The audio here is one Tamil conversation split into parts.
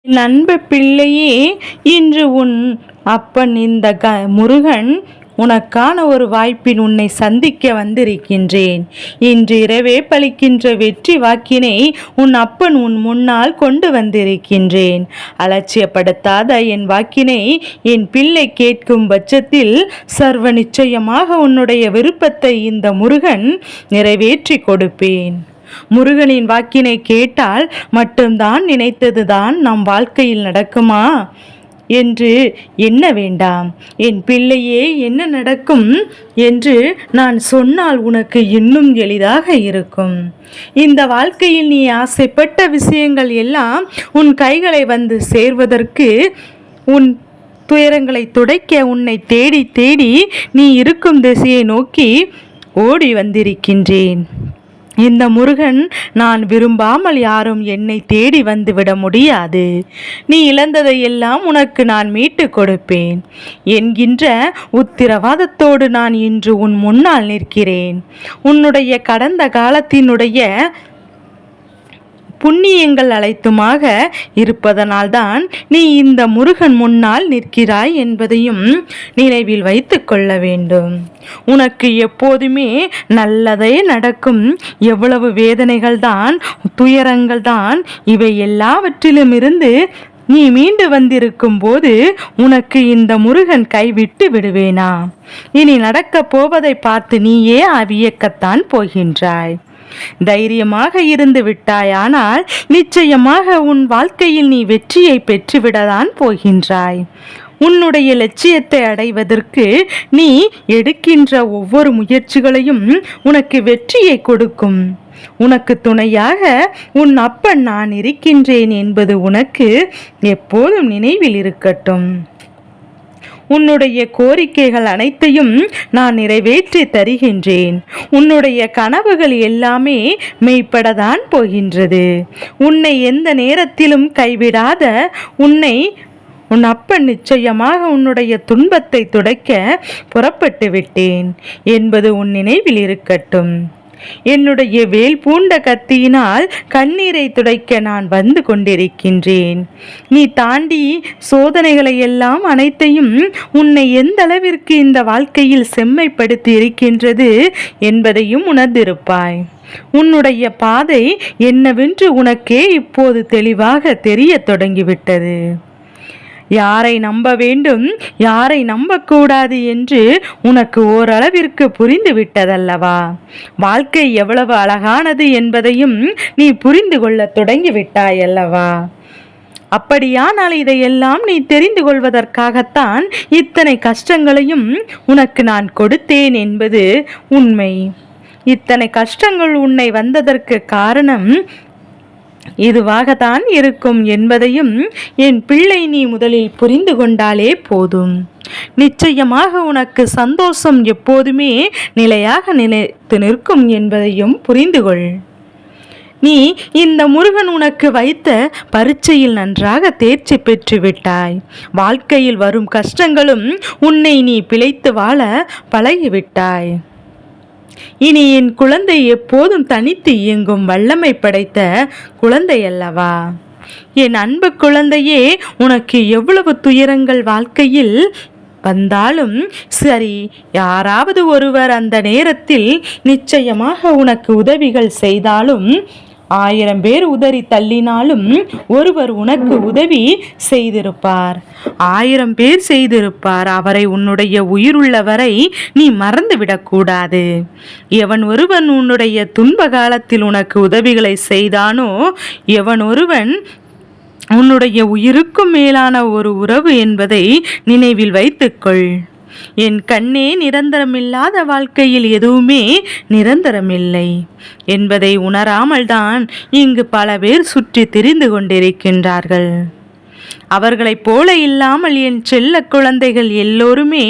என் அன்பு பிள்ளையே, இன்று உன் அப்பன் இந்த முருகன் உனக்கான ஒரு வாய்ப்பின் உன்னை சந்திக்க வந்திருக்கின்றேன். இன்று இரவே பலிக்கின்ற வெற்றி வாக்கினை உன் அப்பன் உன் முன்னால் கொண்டு வந்திருக்கின்றேன். அலட்சியப்படுத்தாத என் வாக்கினை என் பிள்ளை கேட்கும் பட்சத்தில் சர்வ நிச்சயமாக உன்னுடைய விருப்பத்தை இந்த முருகன் நிறைவேற்றி கொடுப்பேன். முருகனின் வாக்கினை கேட்டால் மட்டும்தான் நினைத்ததுதான் நம் வாழ்க்கையில் நடக்குமா என்று எண்ண வேண்டாம். என் பிள்ளையே, என்ன நடக்கும் என்று நான் சொன்னால் உனக்கு இன்னும் எளிதாக இருக்கும். இந்த வாழ்க்கையில் நீ ஆசைப்பட்ட விஷயங்கள் எல்லாம் உன் கைகளை வந்து சேர்வதற்கு, உன் துயரங்களை துடைக்க உன்னை தேடி தேடி நீ இருக்கும் திசையை நோக்கி ஓடி வந்திருக்கின்றேன். இந்த முருகன் நான் விரும்பாமல் யாரும் என்னை தேடி வந்துவிட முடியாது. நீ இழந்ததை எல்லாம் உனக்கு நான் மீட்டு கொடுப்பேன் என்கின்ற உத்திரவாதத்தோடு நான் இன்று உன் முன்னால் நிற்கிறேன். உன்னுடைய கடந்த காலத்தினுடைய புண்ணியங்கள் அனைத்துமாக இருப்பதனால்தான் நீ இந்த முருகன் முன்னால் நிற்கிறாய் என்பதையும் நினைவில் வைத்து கொள்ள வேண்டும். உனக்கு எப்போதுமே நல்லதே நடக்கும். எவ்வளவு வேதனைகள் தான், துயரங்கள் தான், இவை எல்லாவற்றிலும் இருந்து நீ மீண்டு வந்திருக்கும் போது உனக்கு இந்த முருகன் கைவிட்டு விடுவேனா? இனி நடக்கப் போவதை பார்த்து நீயே வியக்கத்தான் போகின்றாய். தைரியமாக இருந்து விட்டாயானால் நிச்சயமாக உன் வாழ்க்கையில் நீ வெற்றியை பெற்றுவிடத்தான் போகின்றாய். உன்னுடைய லட்சியத்தை அடைவதற்கு நீ எடுக்கின்ற ஒவ்வொரு முயற்சிகளையும் உனக்கு வெற்றியை கொடுக்கும். உனக்கு துணையாக உன் அப்பன் நான் இருக்கின்றேன் என்பது உனக்கு எப்போதும் நினைவில் இருக்கட்டும். உன்னுடைய கோரிக்கைகள் அனைத்தையும் நான் நிறைவேற்றி தருகின்றேன். உன்னுடைய கனவுகள் எல்லாமே மெய்ப்படத்தான் போகின்றது. உன்னை எந்த நேரத்திலும் கைவிடாத உன் அப்பன் நிச்சயமாக உன்னுடைய துன்பத்தை துடைக்க புறப்பட்டு விட்டேன் என்பது உன் நினைவில் இருக்கட்டும். என்னுடைய வேல் பூண்ட கத்தியினால் கண்ணீரை துடைக்க நான் வந்து கொண்டிருக்கின்றேன். நீ தாண்டி சோதனைகளை எல்லாம் அனைத்தையும் உன்னை எந்த அளவிற்கு இந்த வாழ்க்கையில் செம்மைப்படுத்தி இருக்கின்றது என்பதையும் உணர்ந்திருப்பாய். உன்னுடைய பாதை என்னவென்று உனக்கே இப்போது தெளிவாக தெரிய தொடங்கிவிட்டது. யாரை நம்ப வேண்டும், யாரை நம்பக்கூடாது என்று உனக்கு ஓரளவிற்கு புரிந்து விட்டதல்லவா? வாழ்க்கை எவ்வளவு அழகானது என்பதையும் நீ புரிந்து கொள்ள தொடங்கிவிட்டாய் அல்லவா? அப்படியானால் இதையெல்லாம் நீ தெரிந்து கொள்வதற்காகத்தான் இத்தனை கஷ்டங்களையும் உனக்கு நான் கொடுத்தேன் என்பது உண்மை. இத்தனை கஷ்டங்கள் உன்னை வந்ததற்கு காரணம் இதுவாகத்தான் இருக்கும் என்பதையும் என் பிள்ளை நீ முதலில் புரிந்து கொண்டாலே போதும். நிச்சயமாக உனக்கு சந்தோஷம் எப்போதுமே நிலையாக நிலைத்து நிற்கும் என்பதையும் புரிந்து கொள். நீ இந்த முருகன் உனக்கு வைத்த பரீட்சையில் நன்றாக தேர்ச்சி பெற்று விட்டாய். வாழ்க்கையில் வரும் கஷ்டங்களும் உன்னை நீ பிழைத்து வாழ பழகிவிட்டாய். இனி என் குழந்தை எப்போதும் தனித்து இயங்கும் வல்லமை படைத்த குழந்தை அல்லவா? என் அன்பு குழந்தையே, உனக்கு எவ்வளவு துயரங்கள் வாழ்க்கையில் வந்தாலும் சரி, யாராவது ஒருவர் அந்த நேரத்தில் நிச்சயமாக உனக்கு உதவிகள் செய்தாலும், 1000 பேர் உதறி தள்ளினாலும் ஒருவர் உனக்கு உதவி செய்திருப்பார். 1000 பேர் செய்திருப்பார். அவரை உன்னுடைய உயிருள்ளவரை நீ மறந்துவிடக்கூடாது. எவன் ஒருவன் உன்னுடைய துன்ப காலத்தில் உனக்கு உதவிகளை செய்தானோ, எவன் ஒருவன் உன்னுடைய உயிருக்கும் மேலான ஒரு உறவு என்பதை நினைவில் வைத்துக்கொள். என் கண்ணே, நிரந்தரமில்லாத வாழ்க்கையில் எதுவுமே நிரந்தரமில்லை என்பதை உணராமல் தான் இங்கு பல பேர் சுற்றி திரிந்து கொண்டிருக்கின்றார்கள். அவர்களைப் போல இல்லாமல் என் செல்ல குழந்தைகள் எல்லோருமே,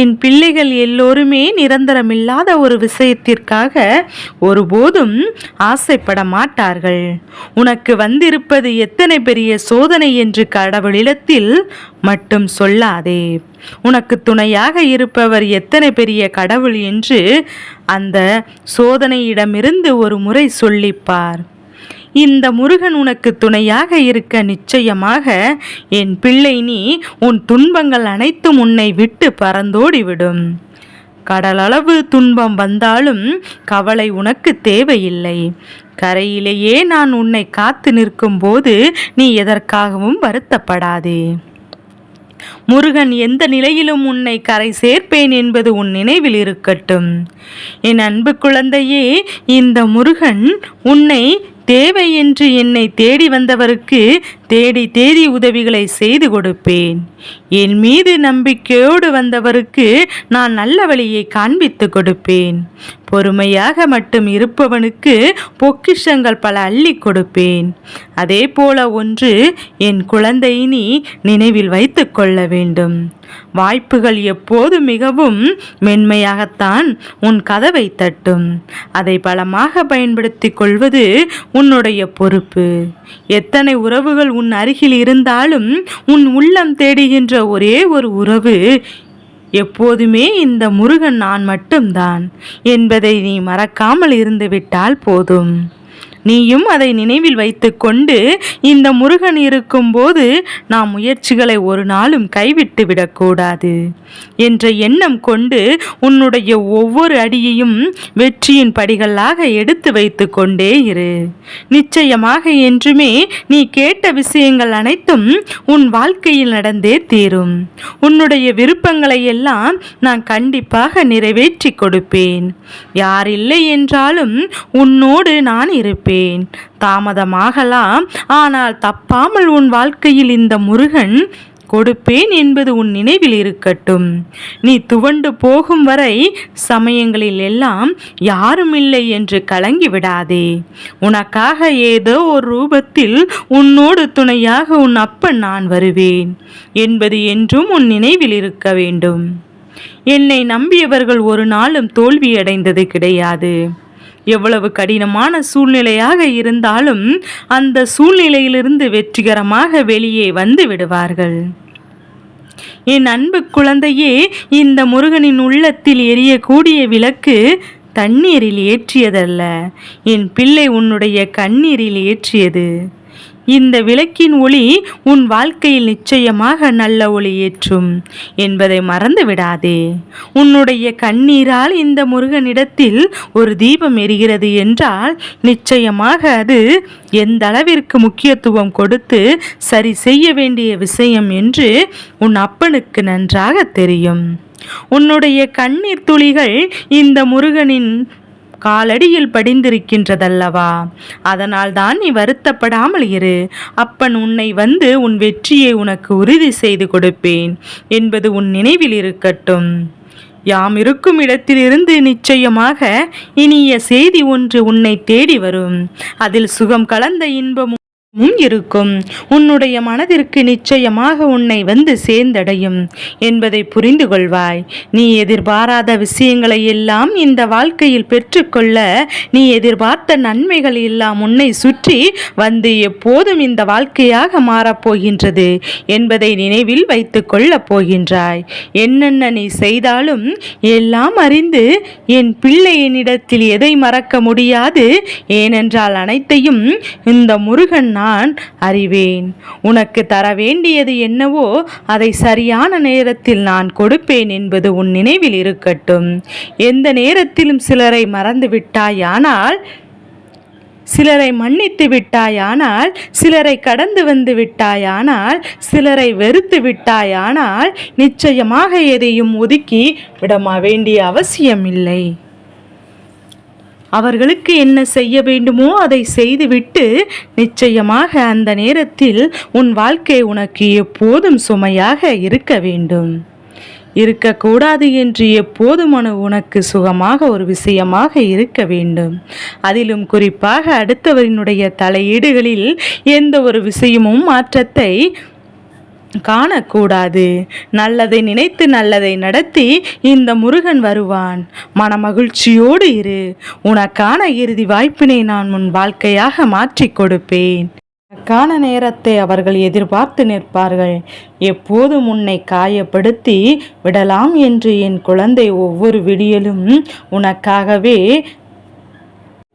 என் பிள்ளைகள் எல்லோருமே நிரந்தரமில்லாத ஒரு விஷயத்திற்காக ஒருபோதும் ஆசைப்பட மாட்டார்கள். உனக்கு வந்திருப்பது எத்தனை பெரிய சோதனை என்று கடவுளிடத்தில் மட்டும் சொல்லாதே. உனக்கு துணையாக இருப்பவர் எத்தனை பெரிய கடவுள் என்று அந்த சோதனையிடமிருந்து ஒரு முறை சொல்லிப்பார். இந்த முருகன் உனக்கு துணையாக இருக்க நிச்சயமாக என் பிள்ளை நீ உன் துன்பங்கள் அனைத்தும் உன்னை விட்டு பறந்தோடிவிடும். கடலளவு துன்பம் வந்தாலும் கவலை உனக்கு தேவையில்லை. கரையிலேயே நான் உன்னை காத்து நிற்கும் போது நீ எதற்காகவும் வருத்தப்படாதே. முருகன் எந்த நிலையிலும் உன்னை கரை சேர்ப்பேன் என்பது உன் நினைவில் இருக்கட்டும். என் அன்பு குழந்தையே, இந்த முருகன் உன்னை தேவை என்று என்னை தேடி வந்தவருக்கு தேடி தேடி உதவிகளை செய்து கொடுப்பேன். என் மீது நம்பிக்கையோடு வந்தவருக்கு நான் நல்ல வழியை காண்பித்து கொடுப்பேன். பொறுமையாக மட்டும் இருப்பவனுக்கு பொக்கிஷங்கள் பல அள்ளி கொடுப்பேன். அதே போல ஒன்று என் குழந்தை நீ நினைவில் வைத்து கொள்ள வேண்டும். வாய்ப்புகள் எப்போது மிகவும் மென்மையாகத்தான் உன் கதவை தட்டும். அதை பலமாக பயன்படுத்தி கொள்வது உன்னுடைய பொறுப்பு. எத்தனை உறவுகள் உன் அருகில் இருந்தாலும் உன் உள்ளம் தேடுகின்ற ஒரே ஒரு உறவு எப்போதுமே இந்த முருகன் நான் மட்டும்தான் என்பதை நீ மறக்காமல் இருந்துவிட்டால் போதும். நீயும் அதை நினைவில் வைத்து கொண்டு இந்த முருகன் இருக்கும்போது நாம் முயற்சிகளை ஒரு நாளும் கைவிட்டு விடக்கூடாது என்ற எண்ணம் கொண்டு உன்னுடைய ஒவ்வொரு அடியையும் வெற்றியின் படிகளாக எடுத்து வைத்து கொண்டே இரு. நிச்சயமாக என்றுமே நீ கேட்ட விஷயங்கள் அனைத்தும் உன் வாழ்க்கையில் நடந்தே தீரும். உன்னுடைய விருப்பங்களை எல்லாம் நான் கண்டிப்பாக நிறைவேற்றி கொடுப்பேன். யார் இல்லை என்றாலும் உன்னோடு நான் இருப்பேன். தாமதமாகலாம், ஆனால் தப்பாமல் உன் வாழ்க்கையில் இந்த முருகன் கொடுப்பேன் என்பது உன் நினைவில் இருக்கட்டும். நீ துவண்டு போகும் வரை சமயங்களில் எல்லாம் யாரும் இல்லை என்று கலங்கி விடாதே. உனக்காக ஏதோ ஒரு ரூபத்தில் உன்னோடு துணையாக உன் அப்பன் நான் வருவேன் என்பது என்றும் உன் நினைவில் இருக்க வேண்டும். என்னை நம்பியவர்கள் ஒரு நாளும் தோல்வியடைந்தது கிடையாது. எவ்வளவு கடினமான சூழ்நிலையாக இருந்தாலும் அந்த சூழ்நிலையிலிருந்து வெற்றிகரமாக வெளியே வந்து விடுவார்கள். என் அன்பு குழந்தையே, இந்த முருகனின் உள்ளத்தில் எரியக்கூடிய விளக்கு தண்ணீரில் ஏற்றியதல்ல, என் பிள்ளை உன்னுடைய கண்ணீரில் ஏற்றியது. இந்த விளக்கின் ஒளி உன் வாழ்க்கையில் நிச்சயமாக நல்ல ஒளி ஏற்றும் என்பதை மறந்து விடாதே. உன்னுடைய கண்ணீரால் இந்த முருகனிடத்தில் ஒரு தீபம் எரிகிறது என்றால் நிச்சயமாக அது எந்த அளவிற்கு முக்கியத்துவம் கொடுத்து சரி செய்ய வேண்டிய விஷயம் என்று உன் அப்பனுக்கு நன்றாக தெரியும். உன்னுடைய கண்ணீர் துளிகள் இந்த முருகனின் காலடியில் படிந்திருக்கின்றதல்லவா? அதனால் தான் நீ வருத்தப்படாமல் இரு. அப்பன் உன்னை வந்து உன் வெற்றியை உனக்கு உறுதி செய்து கொடுப்பேன் என்பது உன் நினைவில் இருக்கட்டும். யாம் இருக்கும் இடத்திலிருந்து நிச்சயமாக இனிய செய்தி ஒன்று உன்னை தேடி வரும். அதில் சுகம் கலந்த இன்பமும் இருக்கும். உன்னுடைய மனதிற்கு நிச்சயமாக உன்னை வந்து சேர்ந்தடையும் என்பதை புரிந்து கொள்வாய். நீ எதிர்பாராத விஷயங்களை எல்லாம் இந்த வாழ்க்கையில் பெற்றுக்கொள்ள நீ எதிர்பார்த்த நன்மைகள் எல்லாம் உன்னை சுற்றி வந்து எப்போதும் இந்த வாழ்க்கையாக மாறப்போகின்றது என்பதை நினைவில் வைத்து கொள்ளப் போகின்றாய். என்னென்ன நீ செய்தாலும் எல்லாம் அறிந்து என் பிள்ளை என்னிடத்தில் எதை மறக்க முடியாது. ஏனென்றால் அனைத்தையும் இந்த முருகன் நான் அறிவேன். உனக்கு தர வேண்டியது என்னவோ அதை சரியான நேரத்தில் நான் கொடுப்பேன் என்பது உன் நினைவில் இருக்கட்டும். எந்த நேரத்திலும் சிலரை மறந்து விட்டாயானால், சிலரை மன்னித்து விட்டாயானால், சிலரை கடந்து வந்து விட்டாயானால், சிலரை வெறுத்து விட்டாயானால் நிச்சயமாக எதையும் ஒதுக்கி விட வேண்டிய அவசியமில்லை. அவர்களுக்கு என்ன செய்ய வேண்டுமோ அதை செய்துவிட்டு நிச்சயமாக அந்த நேரத்தில் உன் வாழ்க்கை உனக்கு எப்போதும் சுமையாக இருக்க வேண்டும். இருக்கக்கூடாது என்று எப்போதும் உனக்கு சுகமாக ஒரு விஷயமாக இருக்க வேண்டும். அதிலும் குறிப்பாக அடுத்தவரினுடைய தலையீடுகளில் எந்த ஒரு விஷயமும் மாற்றத்தை காணக்கூடாது. நல்லதை நினைத்து நல்லதை நடத்தி இந்த முருகன் வருவான். மனமகிழ்ச்சியோடு இரு. உனக்கான இறுதி வாய்ப்பினை நான் உன் வாழ்க்கையாக மாற்றி கொடுப்பேன். உனக்கான நேரத்தை அவர்கள் எதிர்பார்த்து நிற்பார்கள். எப்போதும் உன்னை காயப்படுத்தி விடலாம் என்று என் குழந்தை ஒவ்வொரு விடியலும் உனக்காகவே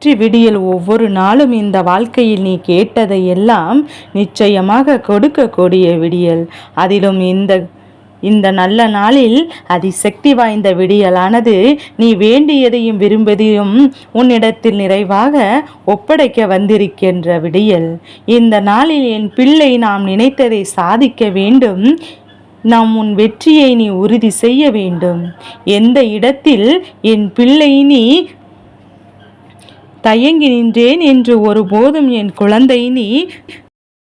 வெற்றி விடியல் ஒவ்வொரு நாளும் இந்த வாழ்க்கையில் நீ கேட்டதை எல்லாம் நிச்சயமாக கொடுக்கக்கூடிய விடியல். அதிலும் இந்த நல்ல நாளில் அதிசக்தி வாய்ந்த விடியலானது நீ வேண்டியதையும் விரும்பியதையும் உன்னிடத்தில் நிறைவாக ஒப்படைக்க வந்திருக்கின்ற விடியல். இந்த நாளில் என் பிள்ளை நாம் நினைத்ததை சாதிக்க வேண்டும். நாம் உன் வெற்றியை நீ உறுதி செய்ய வேண்டும். எந்த இடத்தில் என் பிள்ளை நீ தயங்கி நின்றேன் என்று ஒருபோதும் என் குழந்தை நீ